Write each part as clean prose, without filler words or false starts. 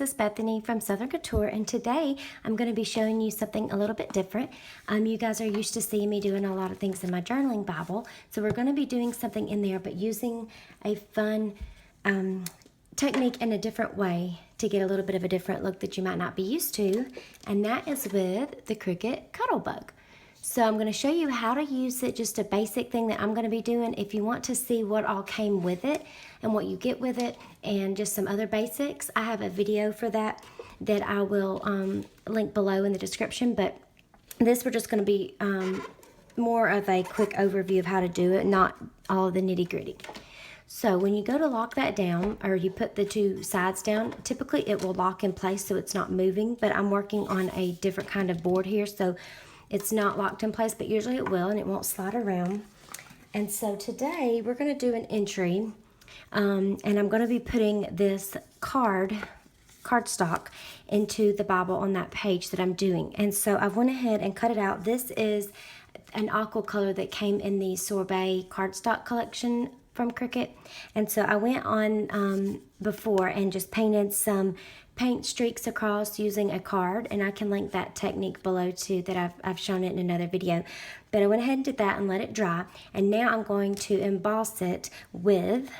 is Bethany from Southern Couture, and today I'm going to be showing you something a little bit different. You guys are used to seeing me doing a lot of things in my journaling Bible, so we're going to be doing something in there but using a fun technique in a different way to get a little bit of a different look that you might not be used to, and that is with the Cricut Cuttlebug. So I'm going to show you how to use it, just a basic thing that I'm going to be doing. If you want to see what all came with it and what you get with it and just some other basics, I have a video for that I will link below in the description. But this, we're just going to be more of a quick overview of how to do it, not all of the nitty gritty. So when you go to lock that down, or you put the two sides down, typically it will lock in place so it's not moving, but I'm working on a different kind of board here, so it's not locked in place, but usually it will, and it won't slide around. And so today we're going to do an entry, and I'm going to be putting this cardstock into the Bible on that page that I'm doing. And so I went ahead and cut it out. This is an aqua color that came in the sorbet cardstock collection from Cricut. And so I went on before and just painted some paint streaks across using a card, and I can link that technique below too, that I've shown it in another video. But I went ahead and did that and let it dry, and now I'm going to emboss it with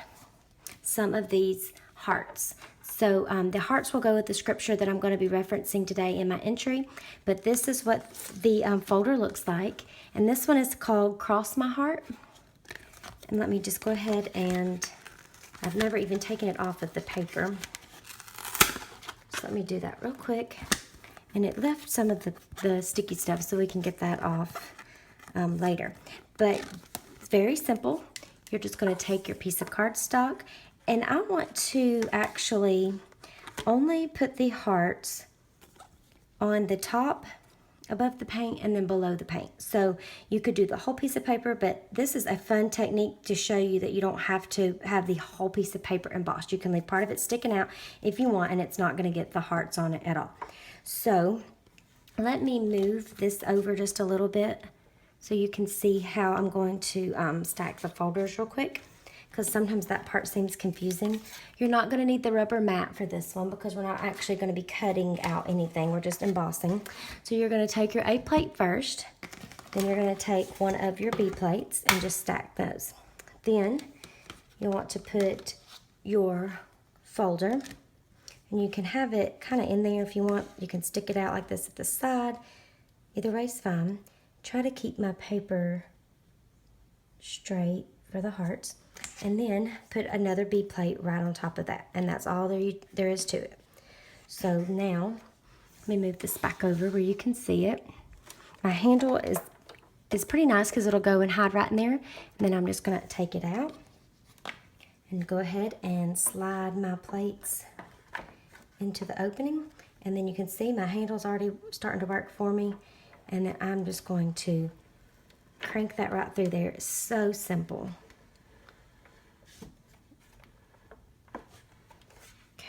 some of these hearts. So the hearts will go with the scripture that I'm going to be referencing today in my entry, but this is what the folder looks like, and this one is called Cross My Heart. And let me just go ahead, and I've never even taken it off of the paper. So let me do that real quick. And it left some of the sticky stuff, so we can get that off later. But it's very simple. You're just going to take your piece of cardstock, and I want to actually only put the hearts on the top above the paint and then below the paint. So you could do the whole piece of paper, but this is a fun technique to show you that you don't have to have the whole piece of paper embossed. You can leave part of it sticking out if you want, and it's not going to get the hearts on it at all. So let me move this over just a little bit so you can see how I'm going to stack the folders real quick, because sometimes that part seems confusing. You're not going to need the rubber mat for this one because we're not actually going to be cutting out anything. We're just embossing. So you're going to take your A plate first. Then you're going to take one of your B plates and just stack those. Then you want to put your folder, and you can have it kind of in there if you want. You can stick it out like this at the side. Either way is fine. Try to keep my paper straight for the hearts. And then put another B plate right on top of that. And that's all there is to it. So now, let me move this back over where you can see it. My handle is pretty nice because it'll go and hide right in there. And then I'm just going to take it out and go ahead and slide my plates into the opening. And then you can see my handle's already starting to work for me. And then I'm just going to crank that right through there. It's so simple.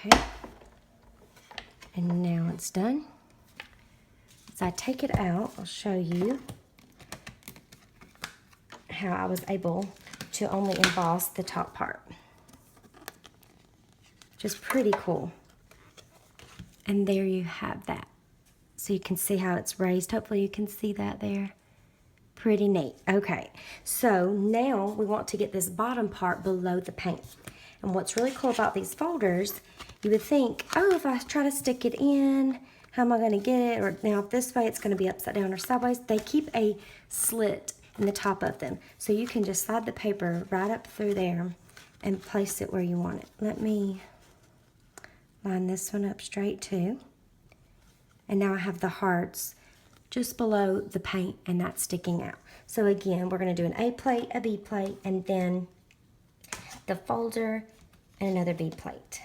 Okay, and now it's done. As I take it out, I'll show you how I was able to only emboss the top part. Just pretty cool. And there you have that. So you can see how it's raised. Hopefully you can see that there. Pretty neat. Okay, so now we want to get this bottom part below the paint. And what's really cool about these folders, you would think, oh, if I try to stick it in, how am I going to get it? Or now if this way it's going to be upside down or sideways. They keep a slit in the top of them. So you can just slide the paper right up through there and place it where you want it. Let me line this one up straight too. And now I have the hearts just below the paint, and that's sticking out. So again, we're going to do an A plate, a B plate, and then the folder and another B plate.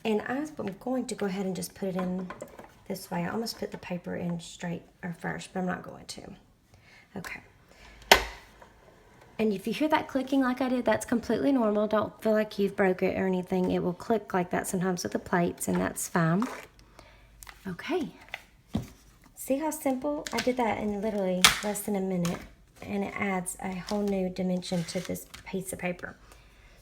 And I'm going to go ahead and just put it in this way. I almost put the paper in straight or first, but I'm not going to. Okay. And if you hear that clicking like I did, that's completely normal. Don't feel like you've broke it or anything. It will click like that sometimes with the plates, and that's fine. Okay. See how simple? I did that in literally less than a minute, and it adds a whole new dimension to this piece of paper.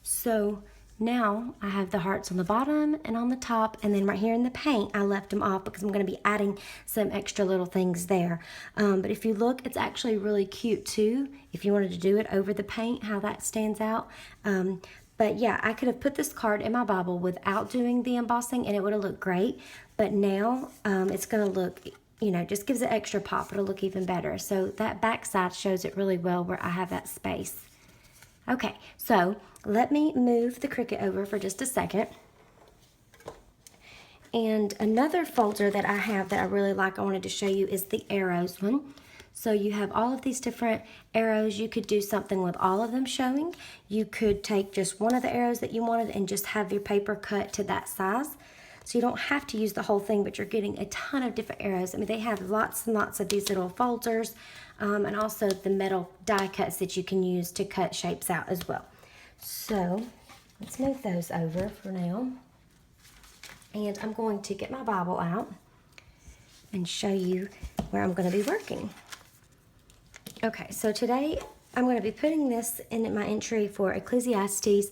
So Now I have the hearts on the bottom and on the top, and then right here in the paint I left them off because I'm going to be adding some extra little things there. But if you look, it's actually really cute too if you wanted to do it over the paint, how that stands out. But yeah, I could have put this card in my Bible without doing the embossing and it would have looked great. But now it's going to look, you know, just gives it extra pop. It'll look even better. So that back side shows it really well where I have that space. Okay, so let me move the Cricut over for just a second. And another folder that I have that I really like, I wanted to show you, is the arrows one. So you have all of these different arrows. You could do something with all of them showing. You could take just one of the arrows that you wanted and just have your paper cut to that size. So you don't have to use the whole thing, but you're getting a ton of different arrows. I mean, they have lots and lots of these little folders, and also the metal die cuts that you can use to cut shapes out as well. So let's move those over for now. And I'm going to get my Bible out and show you where I'm going to be working. Okay, so today I'm going to be putting this in my entry for Ecclesiastes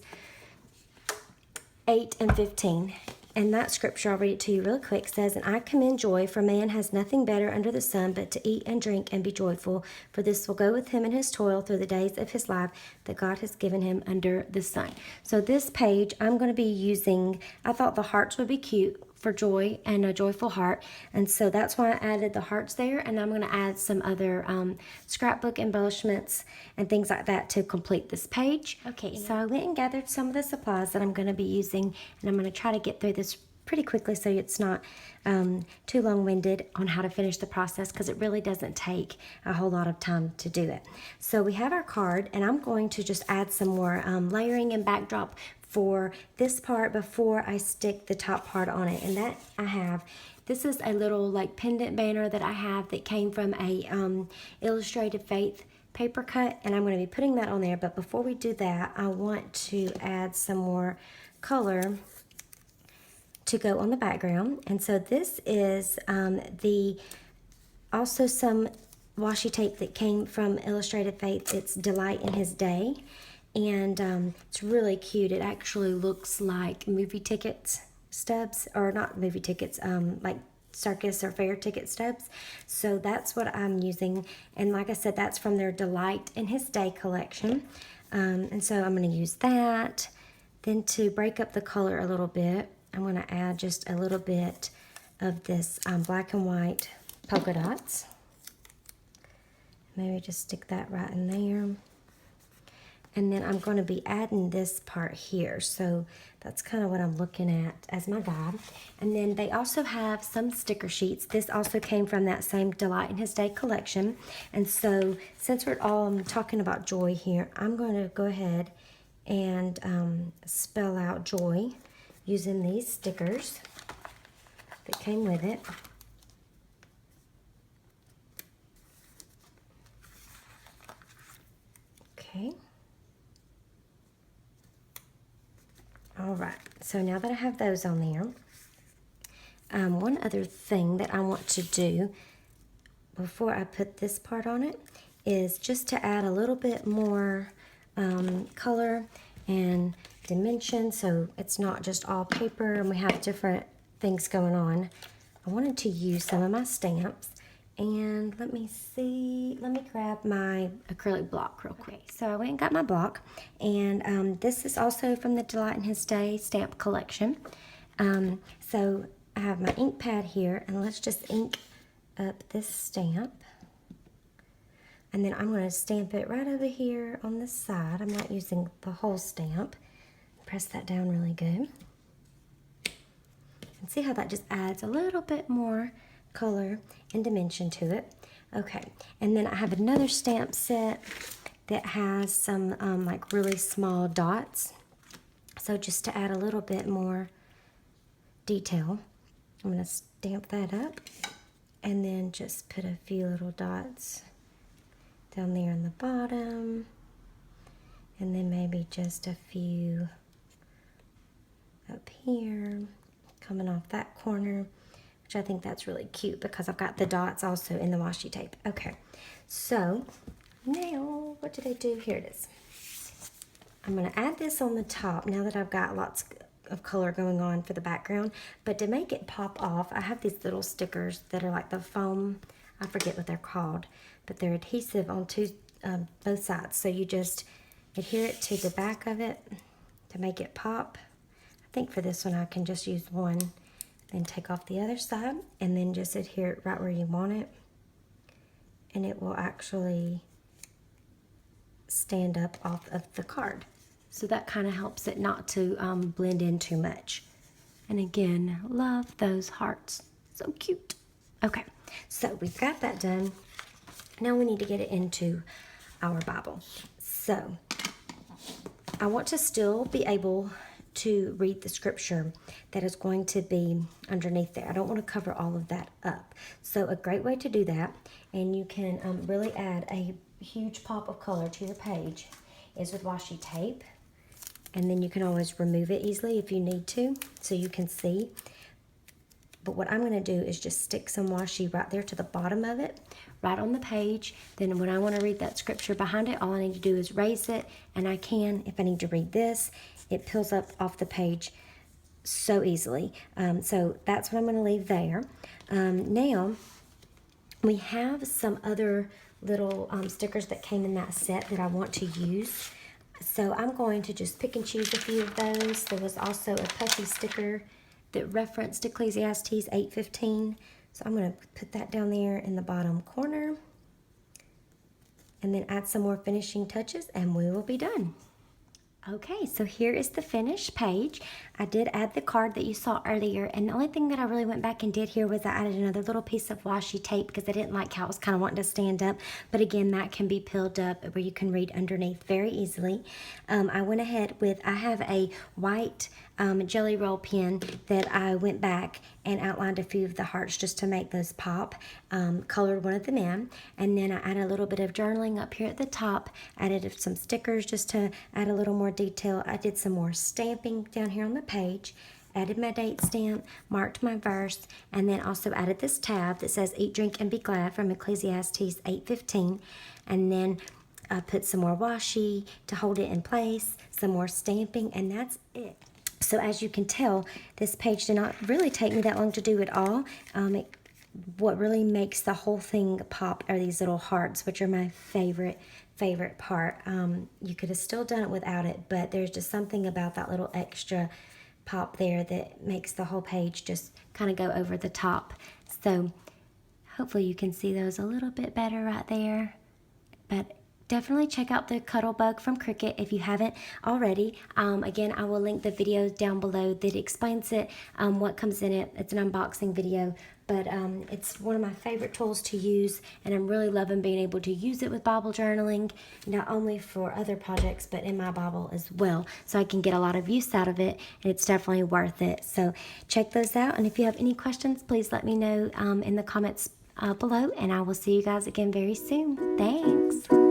8 and 15. And that scripture, I'll read it to you real quick, says, "And I commend joy, for man has nothing better under the sun but to eat and drink and be joyful, for this will go with him in his toil through the days of his life that God has given him under the sun." So this page, I'm going to be using, I thought the hearts would be cute for joy and a joyful heart, and so that's why I added the hearts there, and I'm going to add some other scrapbook embellishments and things like that to complete this page. Okay, so I went and gathered some of the supplies that I'm going to be using, and I'm going to try to get through this pretty quickly so it's not too long-winded on how to finish the process, because it really doesn't take a whole lot of time to do it. So we have our card, and I'm going to just add some more layering and backdrop for this part before I stick the top part on it. And that I have, this is a little like pendant banner that I have that came from a Illustrated Faith paper cut, and I'm going to be putting that on there. But before we do that, I want to add some more color to go on the background. And so this is also some washi tape that came from Illustrated Faith. It's Delight in His Day. And it's really cute. It actually looks like movie tickets stubs, or not movie tickets, like circus or fair ticket stubs. So that's what I'm using. And like I said, that's from their Delight in His Day collection. And so I'm going to use that. Then to break up the color a little bit, I'm going to add just a little bit of this black and white polka dots. Maybe just stick that right in there. And then I'm going to be adding this part here. So that's kind of what I'm looking at as my guide. And then they also have some sticker sheets. This also came from that same Delight in His Day collection. And so since we're all talking about joy here, I'm going to go ahead and spell out joy using these stickers that came with it. Okay. All right, so now that I have those on there, one other thing that I want to do before I put this part on it is just to add a little bit more color and dimension, so it's not just all paper and we have different things going on. I wanted to use some of my stamps, and let me grab my acrylic block real quick. So I went and got my block, and this is also from the Delight in His Day stamp collection. So I have my ink pad here, and let's just ink up this stamp. And then I'm going to stamp it right over here on the side. I'm not using the whole stamp. Press that down really good. And see how that just adds a little bit more color and dimension to it. Okay, and then I have another stamp set that has some like really small dots. So just to add a little bit more detail, I'm going to stamp that up and then just put a few little dots down there in the bottom, and then maybe just a few up here coming off that corner, which I think that's really cute because I've got the dots also in the washi tape. Okay, so now what did I do? Here it is. I'm going to add this on the top now that I've got lots of color going on for the background. But to make it pop off, I have these little stickers that are like the foam, I forget what they're called, but they're adhesive on both sides. So you just adhere it to the back of it to make it pop. I think for this one I can just use one, then take off the other side and then just adhere it right where you want it. And it will actually stand up off of the card. So that kind of helps it not to blend in too much. And again, love those hearts. So cute. Okay, so we've got that done. Now we need to get it into our Bible. So I want to still be able to read the scripture that is going to be underneath there. I don't want to cover all of that up. So a great way to do that, and you can really add a huge pop of color to your page, is with washi tape. And then you can always remove it easily if you need to, so you can see. But what I'm going to do is just stick some washi right there to the bottom of it, right on the page. Then when I want to read that scripture behind it, all I need to do is raise it, and I can, if I need to read this, it peels up off the page so easily. So that's what I'm going to leave there. Now, we have some other little stickers that came in that set that I want to use. So I'm going to just pick and choose a few of those. There was also a puffy sticker that referenced Ecclesiastes 8:15. So I'm going to put that down there in the bottom corner. And then add some more finishing touches and we will be done. Okay, so here is the finished page. I did add the card that you saw earlier, and the only thing that I really went back and did here was I added another little piece of washi tape because I didn't like how it was kind of wanting to stand up. But again, that can be peeled up where you can read underneath very easily. I went ahead with, I have a white jelly roll pen that I went back and outlined a few of the hearts just to make those pop, colored one of them in, and then I added a little bit of journaling up here at the top, added some stickers just to add a little more detail. I did some more stamping down here on the page, added my date stamp, marked my verse, and then also added this tab that says Eat, Drink, and Be Glad from Ecclesiastes 8:15, and then I put some more washi to hold it in place, some more stamping, and that's it. So as you can tell, this page did not really take me that long to do at all. What really makes the whole thing pop are these little hearts, which are my favorite part. You could have still done it without it, but there's just something about that little extra pop there that makes the whole page just kind of go over the top. So hopefully you can see those a little bit better right there. But definitely check out the Cuttlebug from Cricut if you haven't already. Again, I will link the video down below that explains it, what comes in it. It's an unboxing video, but it's one of my favorite tools to use, and I'm really loving being able to use it with Bible journaling, not only for other projects, but in my Bible as well. So I can get a lot of use out of it, and it's definitely worth it. So check those out, and if you have any questions, please let me know in the comments below, and I will see you guys again very soon. Thanks.